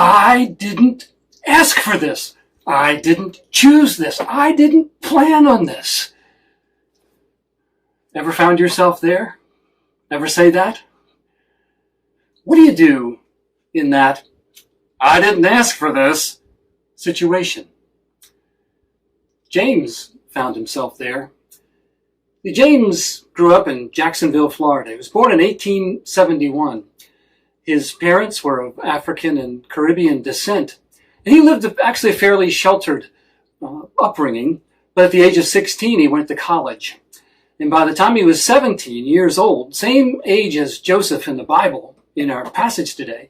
I didn't ask for this. I didn't choose this. I didn't plan on this. Ever found yourself there? Ever say that? What do you do in that I didn't ask for this situation? James found himself there. James grew up in Jacksonville, Florida. He was born in 1871. His parents were of African and Caribbean descent. And he lived actually a fairly sheltered upbringing, but at the age of 16, he went to college. And by the time he was 17 years old, same age as Joseph in the Bible, in our passage today,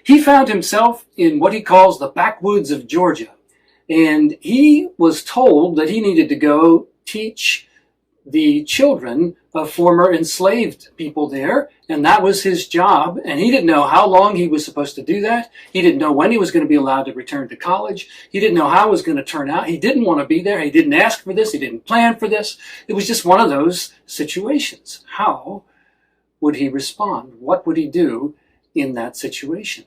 he found himself in what he calls the backwoods of Georgia. And he was told that he needed to go teach the children of former enslaved people there, and that was his job. And he didn't know how long he was supposed to do that. He didn't know when he was going to be allowed to return to college. He didn't know how it was going to turn out. He didn't want to be there. He didn't ask for this. He didn't plan for this. It was just one of those situations. How would he respond? What would he do in that situation?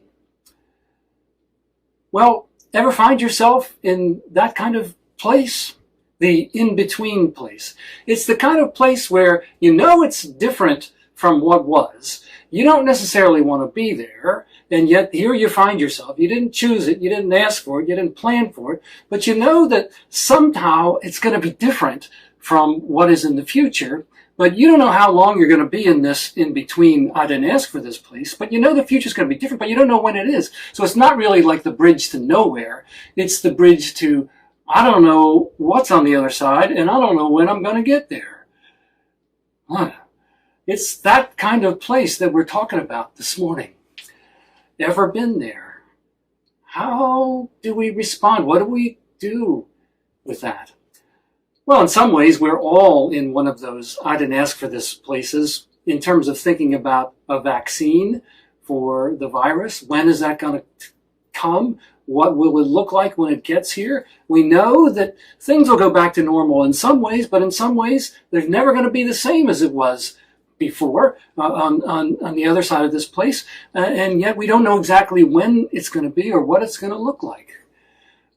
Well, ever find yourself in that kind of place? The in-between place. It's the kind of place where you know it's different from what was. You don't necessarily want to be there, and yet here you find yourself. You didn't choose it, you didn't ask for it, you didn't plan for it, but you know that somehow it's going to be different from what is in the future, but you don't know how long you're going to be in this in-between, I didn't ask for this place, but you know the future's going to be different, but you don't know when it is. So it's not really like the bridge to nowhere. It's the bridge to I don't know what's on the other side, and I don't know when I'm going to get there. It's that kind of place that we're talking about this morning. Ever been there? How do we respond? What do we do with that? Well, in some ways, we're all in one of those I didn't ask for this places in terms of thinking about a vaccine for the virus. When is that going to come? What will it look like when it gets here? We know that things will go back to normal in some ways, but in some ways, they're never going to be the same as it was before on the other side of this place. And yet we don't know exactly when it's going to be or what it's going to look like.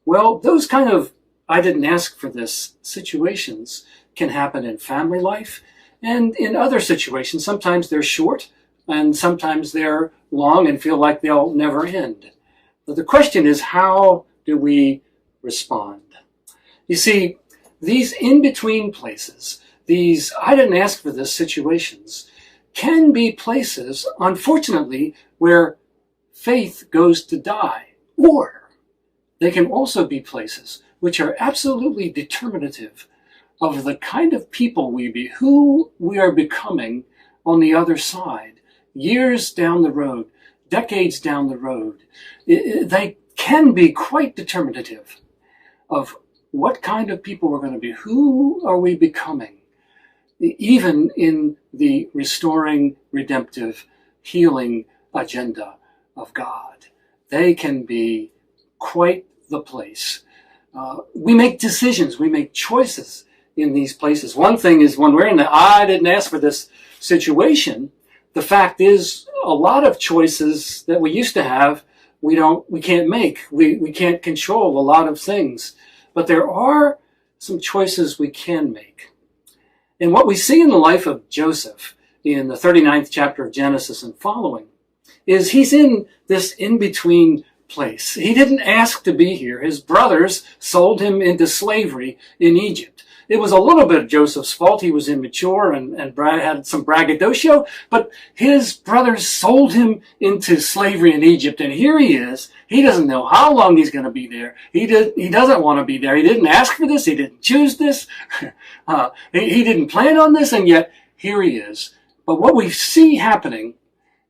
Well, those kind of I didn't ask for this situations can happen in family life and in other situations. Sometimes they're short and sometimes they're long and feel like they'll never end. But the question is, how do we respond? You see, these in-between places, these I didn't ask for this situations, can be places, unfortunately, where faith goes to die. Or they can also be places which are absolutely determinative of the kind of people who we are becoming on the other side, years down the road, decades down the road. They can be quite determinative of what kind of people we're going to be. Who are we becoming? Even in the restoring, redemptive, healing agenda of God. They can be quite the place. We make decisions, we make choices in these places. One thing is when we're in the I didn't ask for this situation, the fact is a lot of choices that we used to have, we can't make. We can't control a lot of things. But there are some choices we can make. And what we see in the life of Joseph in the 39th chapter of Genesis and following is he's in this in-between place. He didn't ask to be here. His brothers sold him into slavery in Egypt. It was a little bit of Joseph's fault. He was immature and had some braggadocio, but his brothers sold him into slavery in Egypt, and here he is. He doesn't know how long he's going to be there. He doesn't want to be there. He didn't ask for this. He didn't choose this. He didn't plan on this, and yet here he is. But what we see happening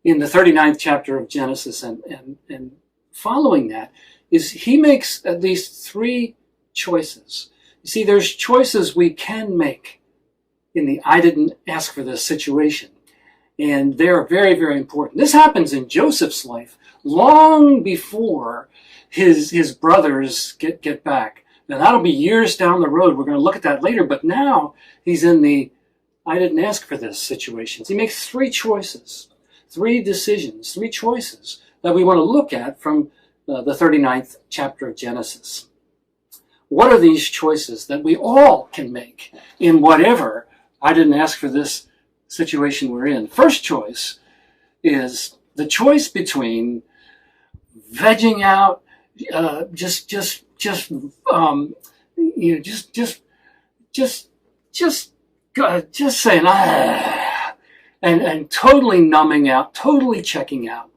in the 39th chapter of Genesis and following that is he makes at least three choices. You see, there's choices we can make in the I didn't ask for this situation. And they're very, very important. This happens in Joseph's life long before his brothers get back. Now, that'll be years down the road. We're going to look at that later. But now he's in the I didn't ask for this situations. He makes three choices, three decisions, three choices that we want to look at from the 39th chapter of Genesis. What are these choices that we all can make in whatever, I didn't ask for this situation we're in? First choice is the choice between vegging out, just saying and totally numbing out, totally checking out,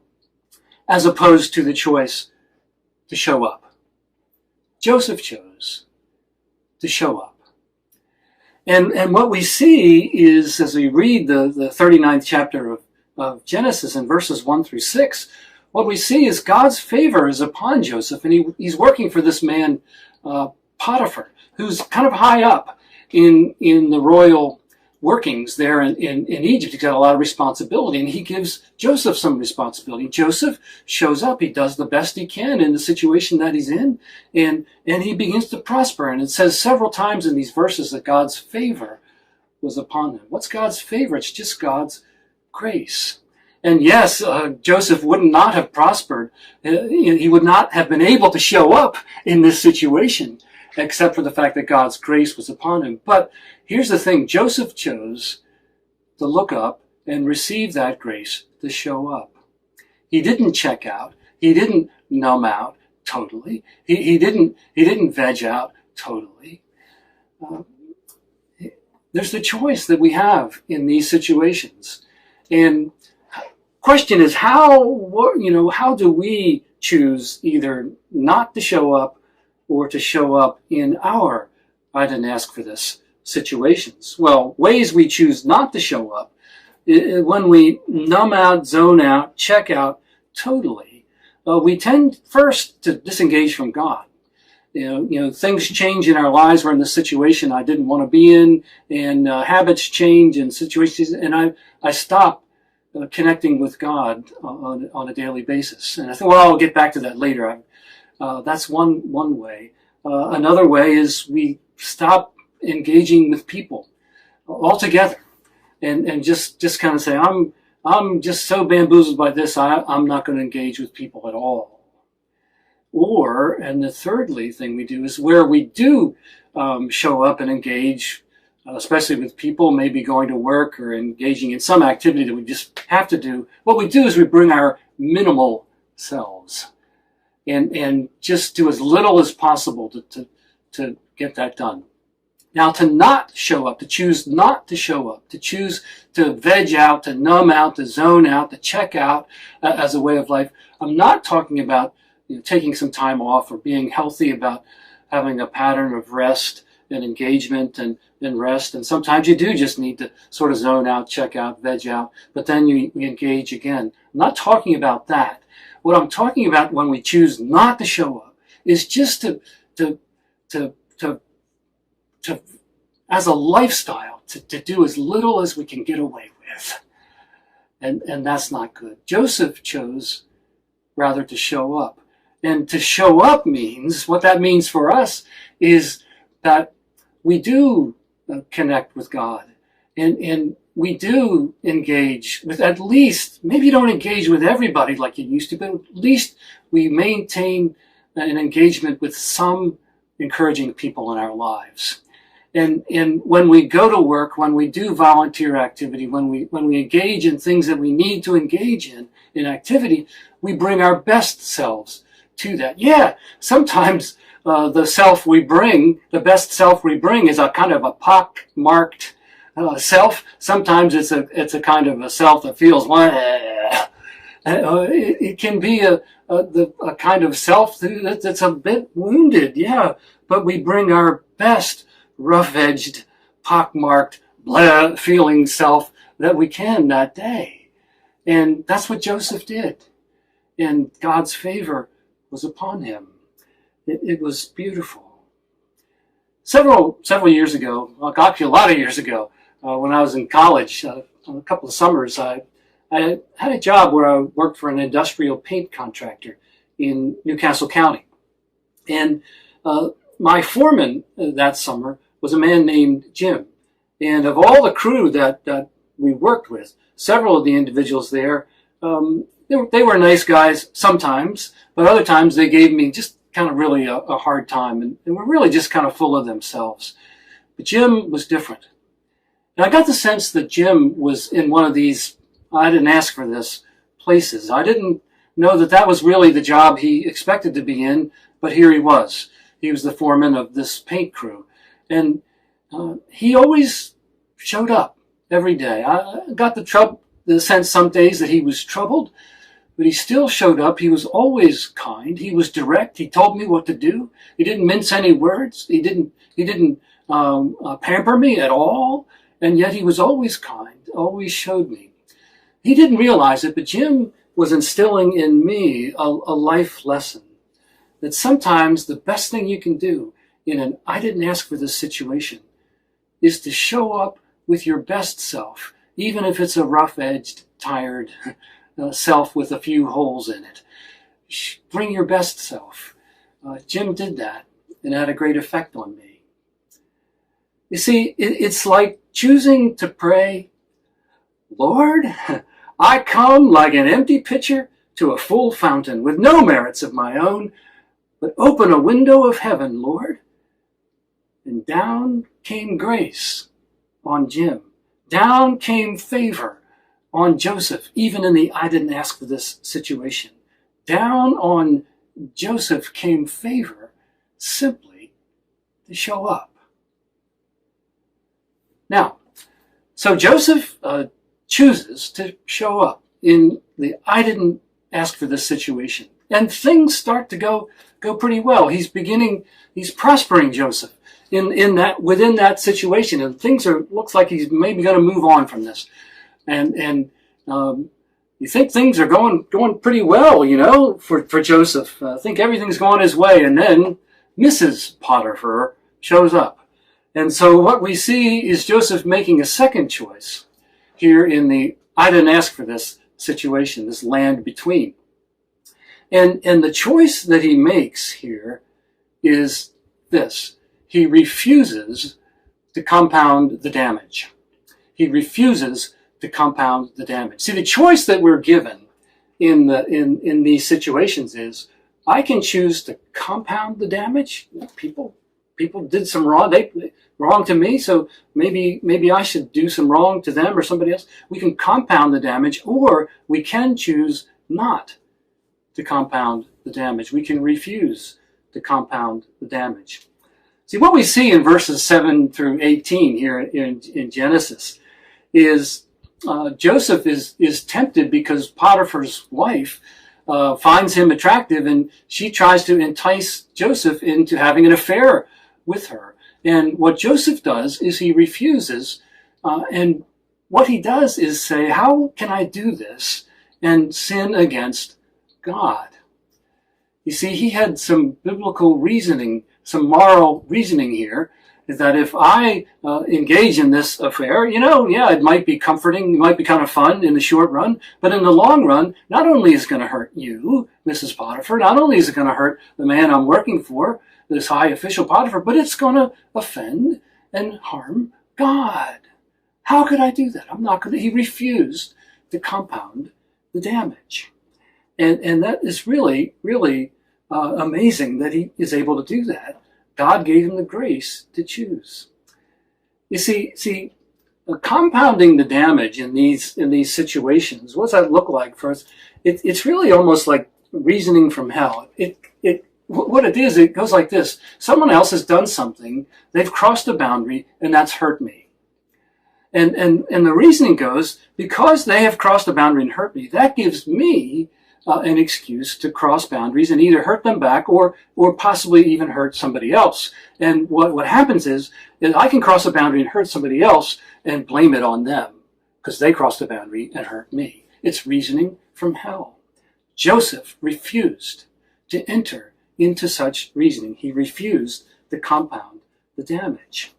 as opposed to the choice to show up. Joseph chose to show up. And what we see is, as we read the 39th chapter of Genesis in verses 1 through 6, what we see is God's favor is upon Joseph, and he's working for this man, Potiphar, who's kind of high up in the royal workings there in Egypt. He's got a lot of responsibility, and he gives Joseph some responsibility. Joseph shows up. He does the best he can in the situation that he's in, and he begins to prosper. And it says several times in these verses that God's favor was upon him. What's God's favor? It's just God's grace. And yes, Joseph would not have prospered. He would not have been able to show up in this situation, except for the fact that God's grace was upon him. But here's the thing. Joseph chose to look up and receive that grace to show up. He didn't check out. He didn't numb out totally. He didn't veg out totally. There's the choice that we have in these situations. And question is, how do we choose either not to show up or to show up in our I didn't ask for this situations? Well, ways we choose not to show up, when we numb out, zone out, check out totally, we tend first to disengage from God. You know, things change in our lives. We're in the situation I didn't want to be in, and habits change and situations, and I stop connecting with God on a daily basis. And I think, well, I'll get back to that later. That's one way. Another way is we stop engaging with people altogether, and just kind of say, I'm just so bamboozled by this, I'm not going to engage with people at all. Or, and the thirdly thing we do is where we do show up and engage, especially with people, maybe going to work or engaging in some activity that we just have to do. What we do is we bring our minimal selves and just do as little as possible to get that done. Now, to not show up, to choose not to show up, to choose to veg out, to numb out, to zone out, to check out as a way of life, I'm not talking about taking some time off or being healthy about having a pattern of rest and engagement and rest. And sometimes you do just need to sort of zone out, check out, veg out, but then you engage again. I'm not talking about that. What I'm talking about when we choose not to show up is just to as a lifestyle, to do as little as we can get away with. And that's not good. Joseph chose rather to show up. And to show up means, what that means for us is that we do connect with God. And we do engage with, at least, maybe you don't engage with everybody like you used to, but at least we maintain an engagement with some encouraging people in our lives. And when we go to work, when we do volunteer activity, when we engage in things that we need to engage in activity, we bring our best selves to that. Yeah, sometimes the self we bring, the best self we bring, is a kind of a pock-marked self. Sometimes it's a kind of a self that feels, it can be a kind of self that's a bit wounded, yeah, but we bring our best rough-edged, pock-marked, feeling self that we can that day. And that's what Joseph did. And God's favor was upon him. It was beautiful. Several years ago, well, actually a lot of years ago, when I was in college, a couple of summers, I had a job where I worked for an industrial paint contractor in Newcastle County. And my foreman that summer was a man named Jim. And of all the crew that we worked with, several of the individuals there they were nice guys sometimes, but other times they gave me just kind of really a hard time, and were really just kind of full of themselves. But Jim was different. And I got the sense that Jim was in one of these, I didn't ask for this, places. I didn't know that that was really the job he expected to be in, but here he was. He was the foreman of this paint crew. And he always showed up every day. I got the sense some days that he was troubled, but he still showed up. He was always kind. He was direct. He told me what to do. He didn't mince any words. He didn't pamper me at all. And yet he was always kind, always showed me. He didn't realize it, but Jim was instilling in me a life lesson that sometimes the best thing you can do in an I didn't ask for this situation is to show up with your best self, even if it's a rough-edged, tired self with a few holes in it. Bring your best self. Jim did that and had a great effect on me. You see, it's like choosing to pray, Lord, I come like an empty pitcher to a full fountain with no merits of my own, but open a window of heaven, Lord. And down came grace on Jim. Down came favor on Joseph, even in the I didn't ask for this situation. Down on Joseph came favor simply to show up. Now, so Joseph chooses to show up in the I didn't ask for this situation. And things start to go pretty well. He's prospering Joseph within that situation, and looks like he's maybe going to move on from this. And you think things are going pretty well, for Joseph. I think everything's going his way, and then Mrs. Potiphar shows up. And so what we see is Joseph making a second choice here in the I didn't ask for this situation, this land between. And the choice that he makes here is this. He refuses to compound the damage. He refuses to compound the damage. See, the choice that we're given in these situations is I can choose to compound the damage. People did some wrong. They wrong to me, so maybe I should do some wrong to them or somebody else. We can compound the damage, or we can choose not to compound the damage. We can refuse to compound the damage. See, what we see in verses 7 through 18 here in Genesis is Joseph is tempted because Potiphar's wife finds him attractive, and she tries to entice Joseph into having an affair with her. And what Joseph does is he refuses, and what he does is say, how can I do this and sin against God? You see, he had some biblical reasoning, some moral reasoning here, is that if I engage in this affair, it might be comforting, it might be kind of fun in the short run, but in the long run, not only is it going to hurt you, Mrs. Potiphar, not only is it going to hurt the man I'm working for, this high official Potiphar, but it's going to offend and harm God. How could I do that? I'm not going to. He refused to compound the damage. And that is really, really amazing that he is able to do that. God gave him the grace to choose. You see, compounding the damage in these situations, what's that look like for us? It's really almost like reasoning from hell. What it is, it goes like this. Someone else has done something, they've crossed a boundary, and that's hurt me. And the reasoning goes, because they have crossed a boundary and hurt me, that gives me an excuse to cross boundaries and either hurt them back or possibly even hurt somebody else. And what happens is I can cross a boundary and hurt somebody else and blame it on them because they crossed a boundary and hurt me. It's reasoning from hell. Joseph refused to enter into such reasoning. He refused to compound the damage.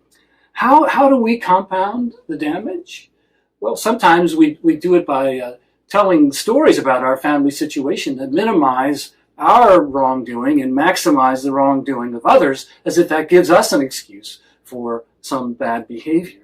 How do we compound the damage? Well, sometimes we do it by telling stories about our family situation that minimize our wrongdoing and maximize the wrongdoing of others, as if that gives us an excuse for some bad behavior.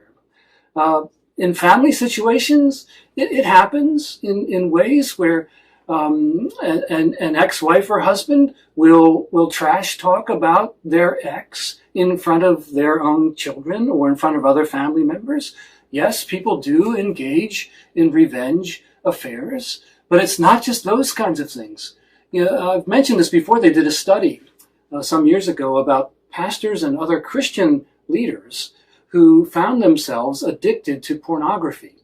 In family situations, it happens in ways where an ex-wife or husband will trash talk about their ex in front of their own children or in front of other family members. Yes, people do engage in revenge affairs, but it's not just those kinds of things. I've mentioned this before. They did a study some years ago about pastors and other Christian leaders who found themselves addicted to pornography.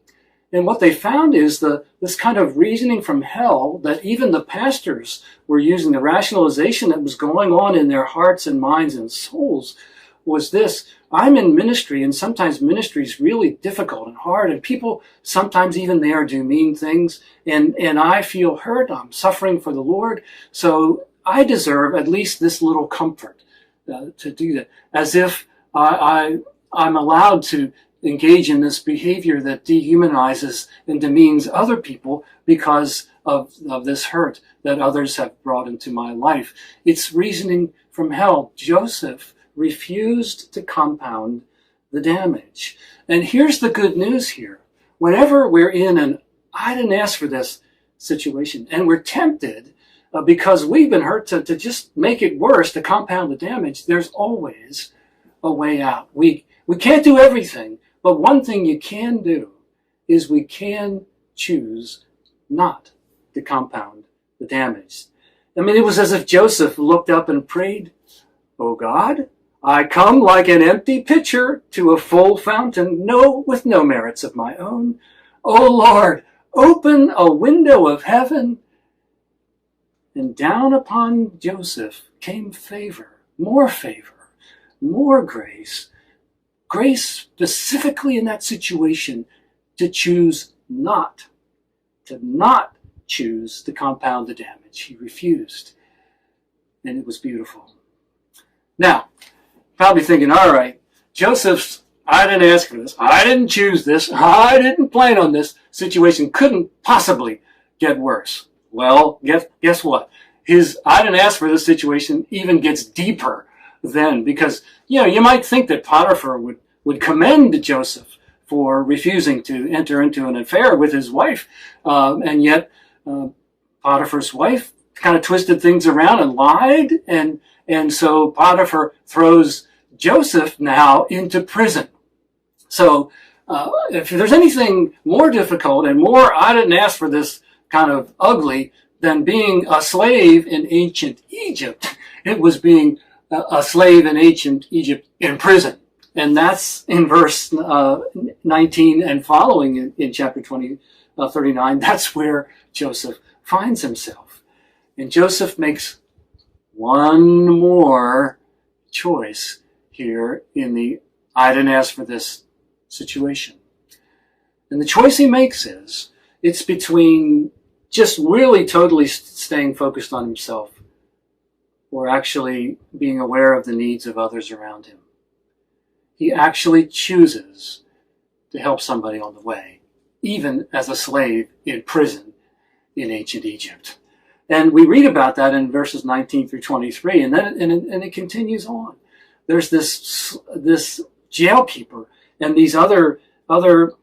And what they found is this kind of reasoning from hell that even the pastors were using, the rationalization that was going on in their hearts and minds and souls was this: I'm in ministry, and sometimes ministry is really difficult and hard, and people sometimes even there do mean things, and I feel hurt, I'm suffering for the Lord, so I deserve at least this little comfort to do that, as if I'm allowed to engage in this behavior that dehumanizes and demeans other people because of this hurt that others have brought into my life. It's reasoning from hell. Joseph refused to compound the damage. And here's the good news here. Whenever we're in an I didn't ask for this situation, and we're tempted because we've been hurt to just make it worse, to compound the damage, there's always a way out. We can't do everything, but one thing you can do is we can choose not to compound the damage. I mean, it was as if Joseph looked up and prayed, "Oh God, I come like an empty pitcher to a full fountain, with no merits of my own. O Lord, open a window of heaven." And down upon Joseph came favor, more grace. Grace specifically in that situation to choose not choose to compound the damage. He refused. And it was beautiful. Now, probably thinking, all right, I didn't ask for this. I didn't choose this. I didn't plan on this. Situation couldn't possibly get worse. Well, guess what? I didn't ask for this situation even gets deeper then, because, you might think that Potiphar would commend Joseph for refusing to enter into an affair with his wife. And yet Potiphar's wife kind of twisted things around and lied. And so Potiphar throws Joseph now into prison. So if there's anything more difficult and more I didn't ask for this kind of ugly than being a slave in ancient Egypt, it was being a slave in ancient Egypt in prison. And that's in verse 19 and following in chapter 39. That's where Joseph finds himself. And Joseph makes one more choice here in the I didn't ask for this situation. And the choice he makes is, it's between just really totally staying focused on himself or actually being aware of the needs of others around him. He actually chooses to help somebody on the way, even as a slave in prison in ancient Egypt. And we read about that in verses 19 through 23, and then it continues on. There's this jailkeeper and these other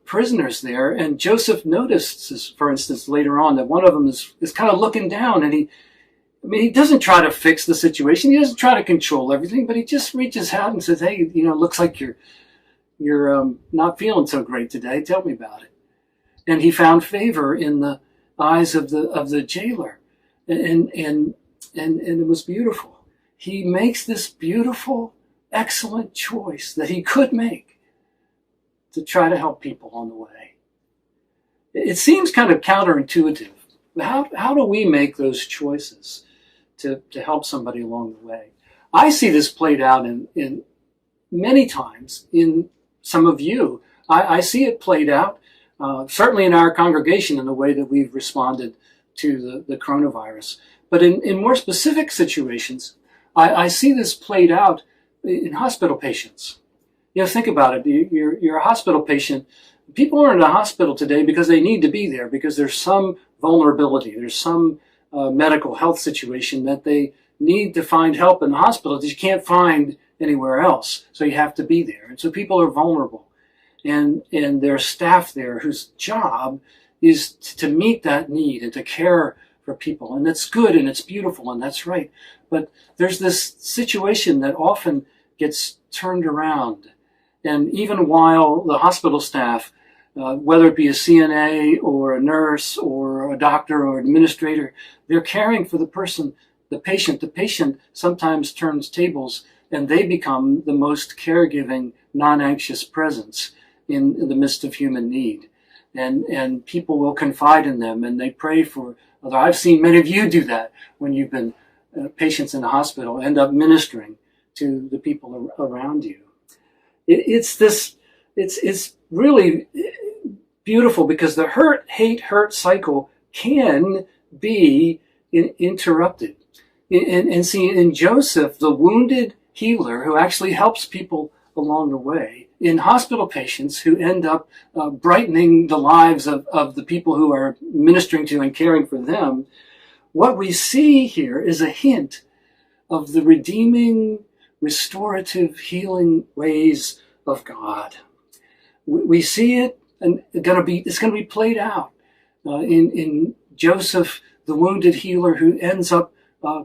prisoners there, and Joseph notices, for instance, later on, that one of them is kind of looking down, and he doesn't try to fix the situation. He doesn't try to control everything, but he just reaches out and says, "Hey, looks like you're not feeling so great today. Tell me about it." And he found favor in the eyes of the jailer, and it was beautiful. He makes this beautiful, excellent choice that he could make to try to help people on the way. It seems kind of counterintuitive. How do we make those choices to help somebody along the way? I see this played out in many times in some of you. I see it played out certainly in our congregation in the way that we've responded to the coronavirus. But in more specific situations, I see this played out in hospital patients. Think about it. You're a hospital patient. People are in a hospital today because they need to be there, because there's some vulnerability. There's some medical health situation that they need to find help in the hospital that you can't find anywhere else. So you have to be there. And so people are vulnerable. And there's staff there whose job is to meet that need and to care for people. And it's good and it's beautiful and that's right. But there's this situation that often gets turned around. And even while the hospital staff, whether it be a CNA or a nurse or a doctor or administrator, they're caring for the person, the patient sometimes turns tables and they become the most caregiving, non-anxious presence in the midst of human need. And people will confide in them and they pray for others. I've seen many of you do that when you've been patients in the hospital, end up ministering to the people around you. It's really beautiful because the hurt cycle can be interrupted. And see, in Joseph, the wounded healer who actually helps people along the way, in hospital patients who end up brightening the lives of the people who are ministering to and caring for them, what we see here is a hint of the redeeming, restorative, healing ways of God. We see it, and it's going to be played out in Joseph, the wounded healer who ends up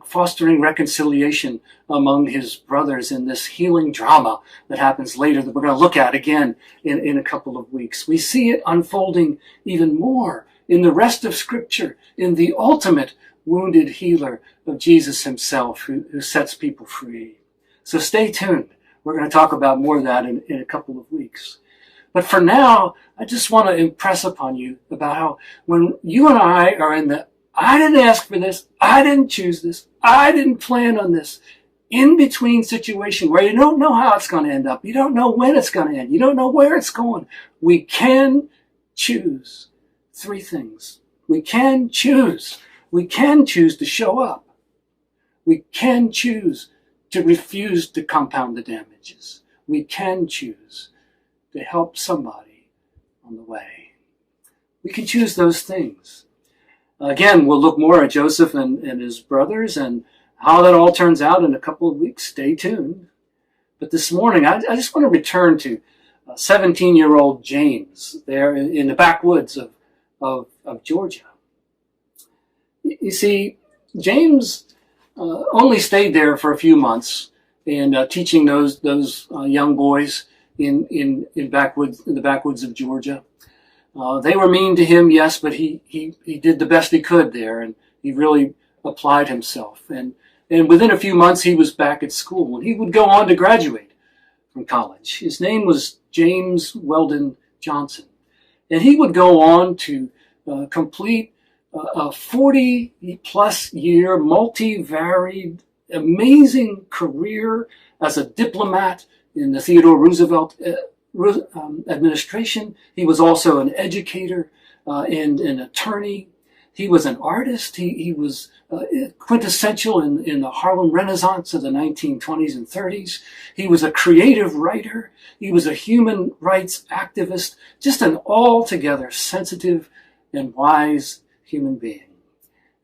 fostering reconciliation among his brothers in this healing drama that happens later that we're going to look at again in a couple of weeks. We see it unfolding even more in the rest of Scripture, in the ultimate wounded healer of Jesus himself who sets people free. So stay tuned. We're going to talk about more of that in a couple of weeks. But for now, I just want to impress upon you about how when you and I are in the I didn't ask for this, I didn't choose this, I didn't plan on this, in between situation where you don't know how it's going to end up, you don't know when it's going to end, you don't know where it's going, we can choose three things. We can choose. We can choose to show up. We can choose to refuse to compound the damages. We can choose to help somebody on the way. We can choose those things. Again, we'll look more at Joseph and his brothers and how that all turns out in a couple of weeks. Stay tuned. But this morning, I just want to return to 17-year-old James there in the backwoods of Georgia. You see, James only stayed there for a few months and teaching those young boys in the backwoods of Georgia. They were mean to him, yes, but he did the best he could there, and he really applied himself. And within a few months, he was back at school, and he would go on to graduate from college. His name was James Weldon Johnson, and he would go on to complete a 40-plus year, multi-varied, amazing career as a diplomat in the Theodore Roosevelt administration. He was also an educator and an attorney. He was an artist. He was quintessential in the Harlem Renaissance of the 1920s and 30s. He was a creative writer. He was a human rights activist, just an altogether sensitive and wise human being.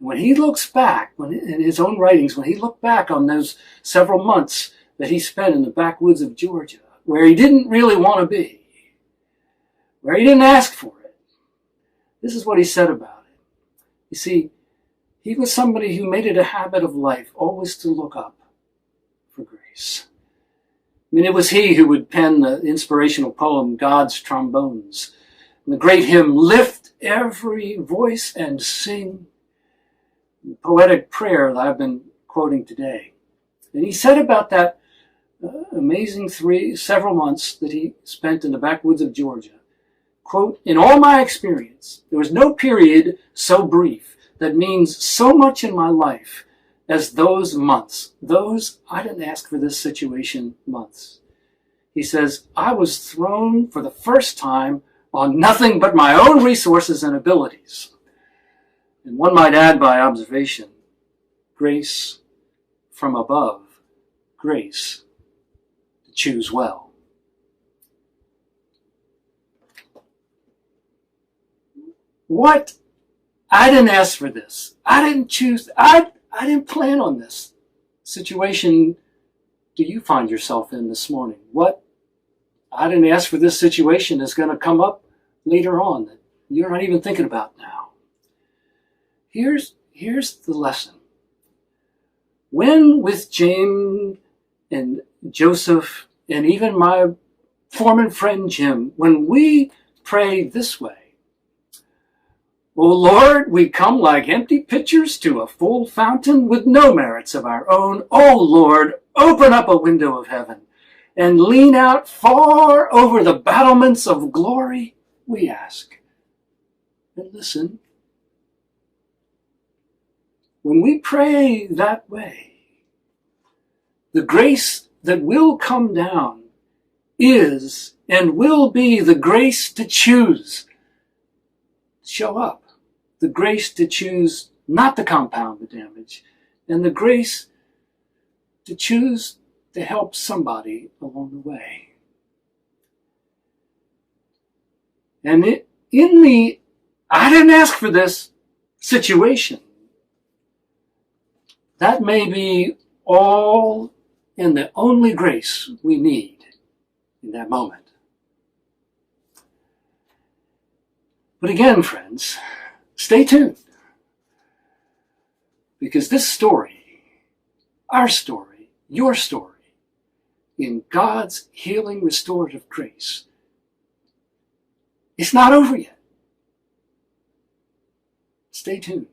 When he looks back, in his own writings, when he looked back on those several months that he spent in the backwoods of Georgia, where he didn't really want to be, where he didn't ask for it, this is what he said about it. You see, he was somebody who made it a habit of life always to look up for grace. I mean, it was he who would pen the inspirational poem, God's Trombones, and the great hymn, Lift Every Voice and Sing, the poetic prayer that I've been quoting today. And he said about that amazing several months that he spent in the backwoods of Georgia, quote, in all my experience, there was no period so brief that means so much in my life as those months, those I didn't ask for this situation months. He says, I was thrown for the first time on nothing but my own resources and abilities. And one might add by observation, grace from above, grace to choose well. What? I didn't ask for this. I didn't choose. I didn't plan on this situation. Do you find yourself in this morning? What? I didn't ask for this situation is going to come up later on that you're not even thinking about now. Here's here's the lesson. When with James and Joseph and even my former friend Jim, when we pray this way, O Lord, we come like empty pitchers to a full fountain with no merits of our own. O Lord, open up a window of heaven and lean out far over the battlements of glory, we ask. And listen, when we pray that way, the grace that will come down is and will be the grace to choose, show up, the grace to choose not to compound the damage, and the grace to choose to help somebody along the way. And in the I didn't ask for this situation, that may be all and the only grace we need in that moment. But again, friends, stay tuned, because this story, our story, your story, in God's healing restorative grace, it's not over yet. Stay tuned.